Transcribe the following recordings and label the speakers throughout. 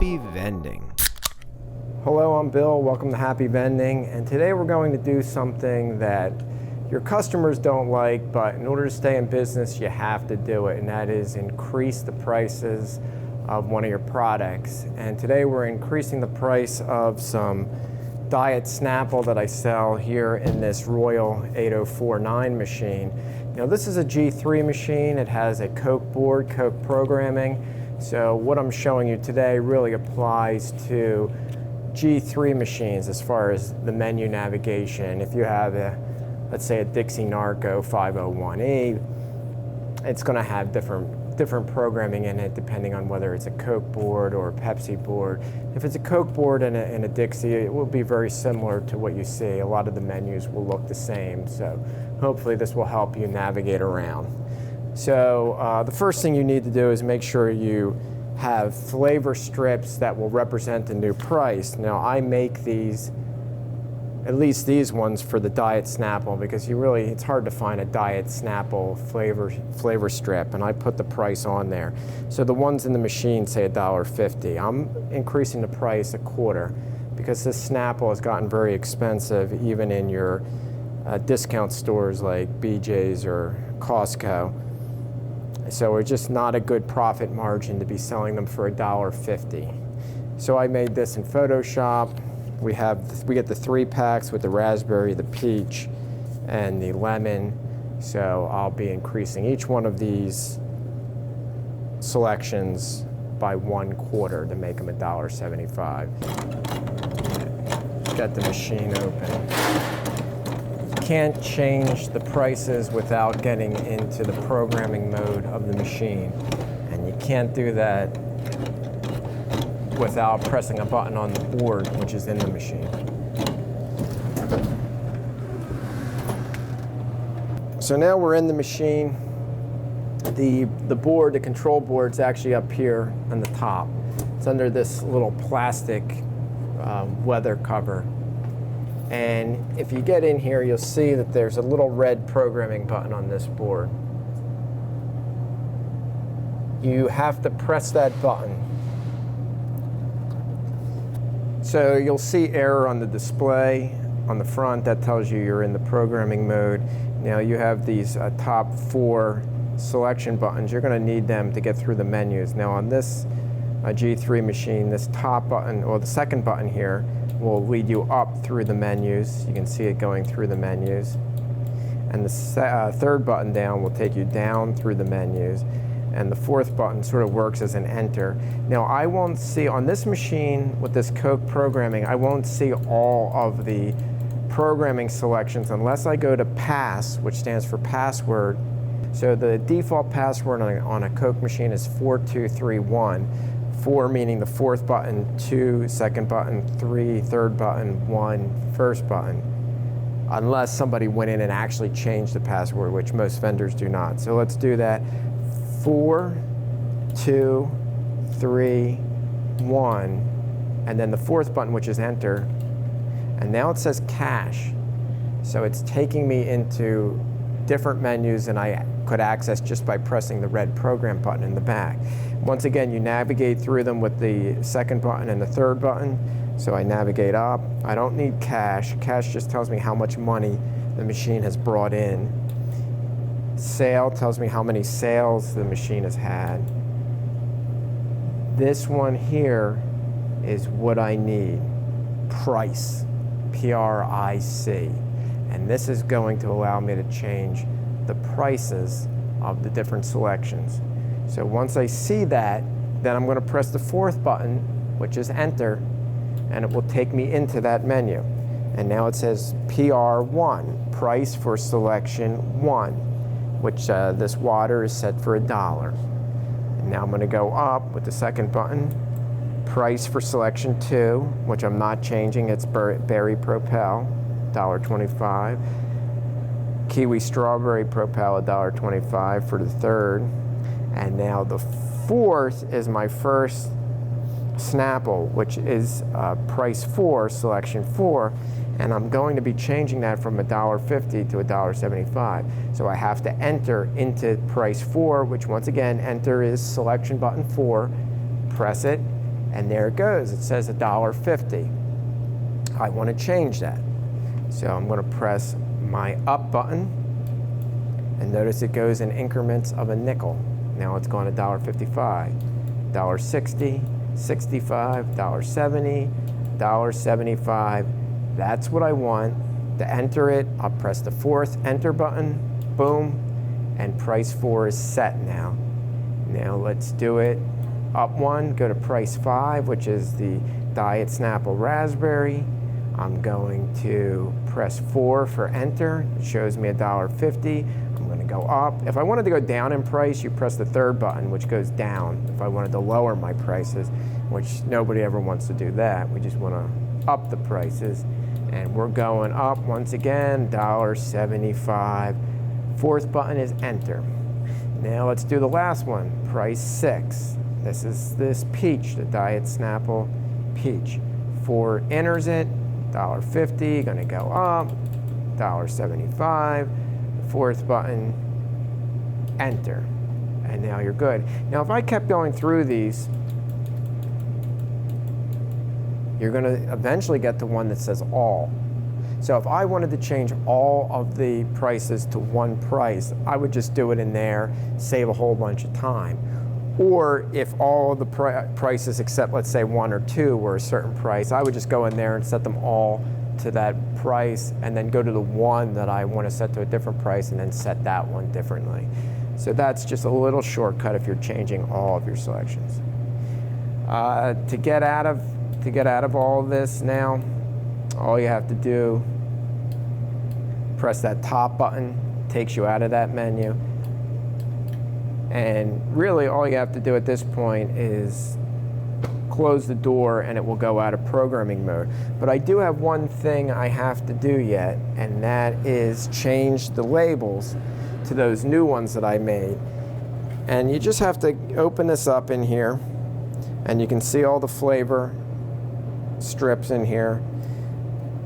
Speaker 1: Happy Vending.
Speaker 2: Hello, I'm Bill. Welcome to Happy Vending. And today we're going to do something that your customers don't like, but in order to stay in business, you have to do it. And that is increase the prices of one of your products. And today we're increasing the price of some diet Snapple that I sell here in this Royal 8049 machine. You know, this is a G3 machine. It has a Coke board, Coke programming. So what I'm showing you today really applies to G3 machines as far as the menu navigation. If you have let's say a Dixie Narco 501E, it's going to have different programming in it depending on whether it's a Coke board or a Pepsi board. If it's a Coke board and a Dixie, it will be very similar to what you see. A lot of the menus will look the same, so hopefully this will help you navigate around. So the first thing you need to do is make sure you have flavor strips that will represent the new price. Now I make these, at least these ones, for the diet Snapple, because it's hard to find a diet Snapple flavor strip, and I put the price on there. So the ones in the machine say $1.50. I'm increasing the price a quarter because this Snapple has gotten very expensive even in your discount stores like BJ's or Costco. So it's just not a good profit margin to be selling them for $1.50. So I made this in Photoshop. We get the 3-packs with the raspberry, the peach, and the lemon. So I'll be increasing each one of these selections by 1/4 to make them $1.75. Get the machine open. Can't change the prices without getting into the programming mode of the machine, and you can't do that without pressing a button on the board which is in the machine. So now we're in the machine. The board, the control board, is actually up here on the top. It's under this little plastic weather cover. And if you get in here, you'll see that there's a little red programming button on this board. You have to press that button. So you'll see error on the display on the front. That tells you you're in the programming mode. Now you have these top 4 selection buttons. You're going to need them to get through the menus. Now on this G3 machine, this top button, or the second button here, will lead you up through the menus. You can see it going through the menus. And the third button down will take you down through the menus. And the fourth button sort of works as an enter. Now I won't see, on this machine with this Coke programming, I won't see all of the programming selections unless I go to pass, which stands for password. So the default password on a Coke machine is 4231. 4 meaning the fourth button, 2 second button, 3 third button, 1 first button, unless somebody went in and actually changed the password, which most vendors do not. So let's do that. 4, 2, 3, 1, and then the fourth button, which is enter. And now it says cache. So it's taking me into different menus than I could access just by pressing the red program button in the back. Once again, you navigate through them with the second button and the third button. So I navigate up. I don't need cache. Cache just tells me how much money the machine has brought in. Sale tells me how many sales the machine has had. This one here is what I need. Price. P-R-I-C. And this is going to allow me to change the prices of the different selections. So once I see that, then I'm going to press the fourth button, which is enter, and it will take me into that menu. And now it says PR1, price for selection 1, which this water is set for $1. And now I'm going to go up with the second button, price for selection 2, which I'm not changing, it's Berry Propel, $1.25. Kiwi Strawberry Propel, $1.25 for the third. And now the fourth is my first Snapple, which is price 4, selection 4. And I'm going to be changing that from $1.50 to $1.75. So I have to enter into price 4, which once again, enter is selection button 4, press it, And there it goes. It says $1.50. I want to change that. So I'm going to press my up button, and notice it goes in increments of a nickel. Now it's going to $1.55, $1.60, $65, $1.70, $1.75. That's what I want. To enter it, I'll press the fourth enter button, boom, and price 4 is set now. Now let's do it up one, go to price 5, which is the Diet Snapple Raspberry. I'm going to press 4 for enter. It shows me $1.50. I'm going to go up. If I wanted to go down in price, you press the third button, which goes down. If I wanted to lower my prices, which nobody ever wants to do that. We just want to up the prices. And we're going up once again, $1.75. Fourth button is enter. Now let's do the last one, price 6. This is this peach, the Diet Snapple peach. 4 enters it, $1.50, gonna go up, $1.75. Fourth button, enter. And now you're good. Now if I kept going through these, you're gonna eventually get to one that says all. So if I wanted to change all of the prices to one price, I would just do it in there, save a whole bunch of time. Or if all of the prices except, let's say, 1 or 2 were a certain price, I would just go in there and set them all to that price, and then go to the one that I want to set to a different price, and then set that one differently. So that's just a little shortcut if you're changing all of your selections. To get out of all of this now, all you have to do, press that top button, takes you out of that menu. And really all you have to do at this point is close the door and it will go out of programming mode. But I do have one thing I have to do yet, and that is change the labels to those new ones that I made. And you just have to open this up in here, and you can see all the flavor strips in here.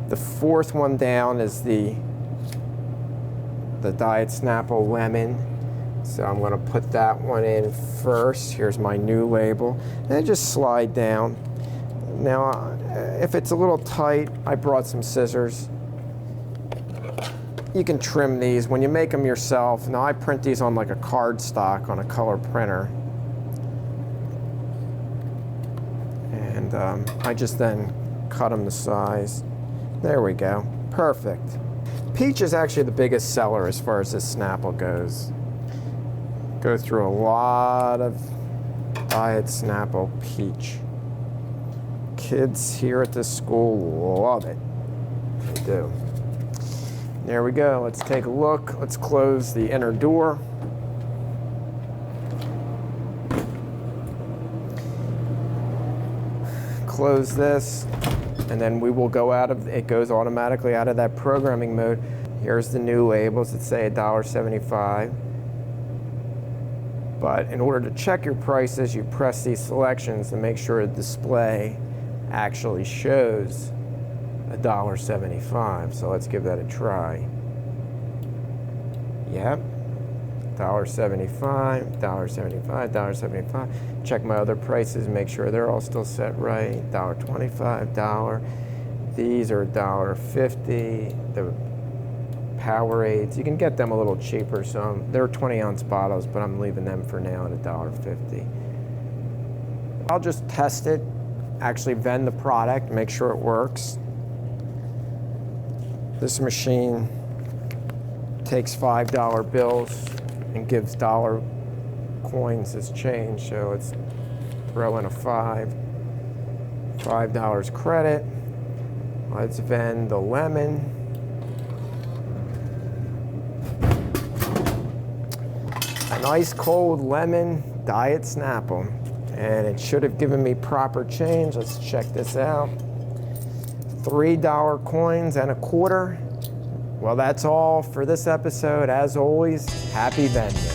Speaker 2: The fourth one down is the Diet Snapple Lemon. So I'm going to put that one in first. Here's my new label. And just slide down. Now, if it's a little tight, I brought some scissors. You can trim these when you make them yourself. Now, I print these on like a cardstock on a color printer. And I just then cut them to size. There we go. Perfect. Peach is actually the biggest seller as far as this Snapple goes. Go through a lot of Diet Snapple Peach. Kids here at this school love it. They do. There we go. Let's take a look. Let's close the inner door. Close this, and then we will go out of, it goes automatically out of that programming mode. Here's the new labels that say $1.75. But in order to check your prices, you press these selections to make sure the display actually shows $1.75. So let's give that a try. Yep, $1.75, $1.75, $1.75. Check my other prices, make sure they're all still set right. $1.25, $1. These are $1.50. The Powerades, you can get them a little cheaper. So they're 20-ounce bottles, but I'm leaving them for now at $1.50. I'll just test it, actually vend the product, make sure it works. This machine takes $5 bills and gives dollar coins as change. So let's throw in a $5 credit. Let's vend the lemon. A nice cold lemon Diet Snapple. And it should have given me proper change. Let's check this out. $3 coins and a quarter. Well, that's all for this episode. As always, happy vending.